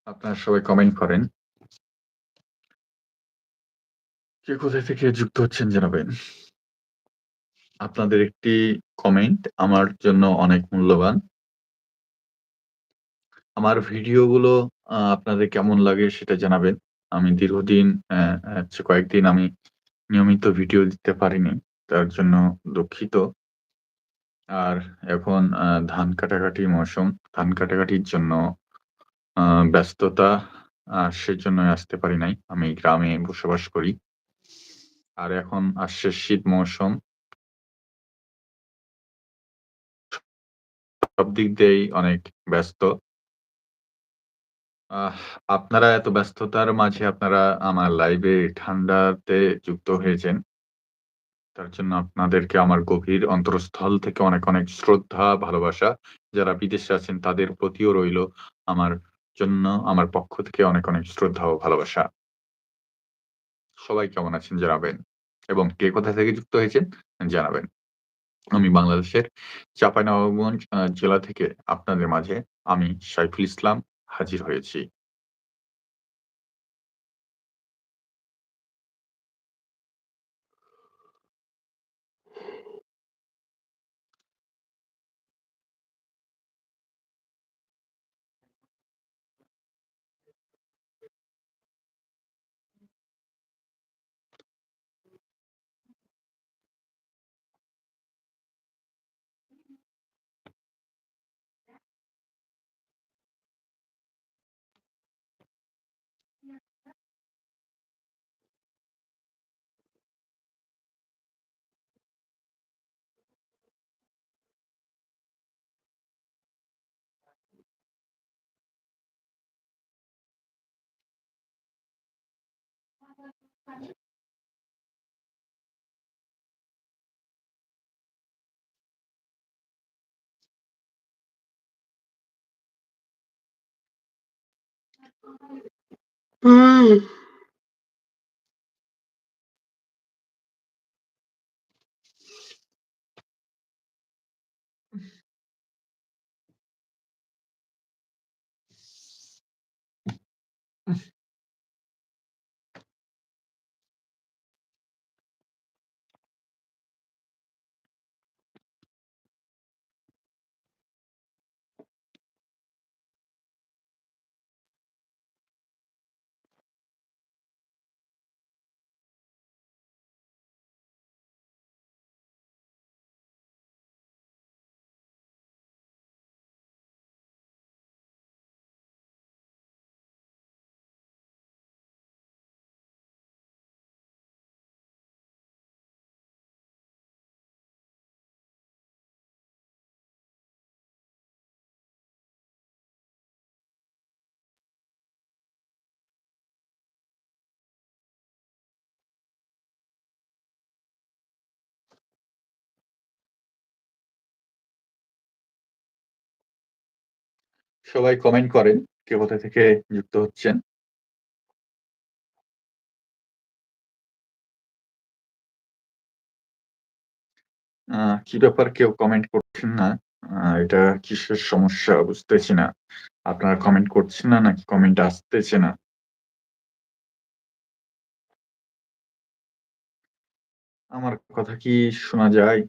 আপনারা সবাই কমেন্ট করেন। কে কোথায় থেকে যুক্ত হচ্ছেন জানাবেন। আপনাদের একটি কমেন্ট আমার জন্য অনেক মূল্যবান। আমার ভিডিওগুলো আপনাদের কেমন লাগে সেটা জানাবেন। আমি দীর্ঘদিন কয়েকদিন আমি নিয়মিত ভিডিও দিতে পারিনি। তার জন্য দুঃখিত। আর এখন ধান কাটাকাটির মৌসুম। ধান কাটাকাটির জন্য আ ব্যস্ততা সেজন্যই আসতে পারি নাই। আমি গ্রামে বসবাস করি। আর এখন আসছে শীত মৌসুম। সব দিক দিয়েই অনেক ব্যস্ত। আহ আপনারা এত ব্যস্ততার মাঝে আপনারা আমার লাইভে ঠান্ডাতে যুক্ত হয়েছেন। তার জন্য আপনাদেরকে আমার গভীর অন্তরস্থল থেকে অনেক, অনেক শ্রদ্ধা, ভালোবাসা। যারা বিদেশে আছেন তাদের প্রতিও রইলো আমার জন্য আমার পক্ষ থেকে অনেক, অনেক শ্রদ্ধা ও ভালোবাসা। সবাই কেমন আছেন জানাবেন এবং কে কোথা থেকে যুক্ত হয়েছেন জানাবেন। আমি বাংলাদেশের চাঁপাইনবাবগঞ্জ জেলা থেকে আপনাদের মাঝে আমি সাইফুল ইসলাম হাজির হয়েছি। সবাই কমেন্ট করেন কে কোথা থেকে যুক্ত হচ্ছেন। আ কি ব্যাপার কেউ কমেন্ট করছেন না? এটা কিসের সমস্যা বুঝতেছি না। আপনারা কমেন্ট করছেন না নাকি কমেন্ট আসতেছে না? আমার কথা কি শোনা যায়?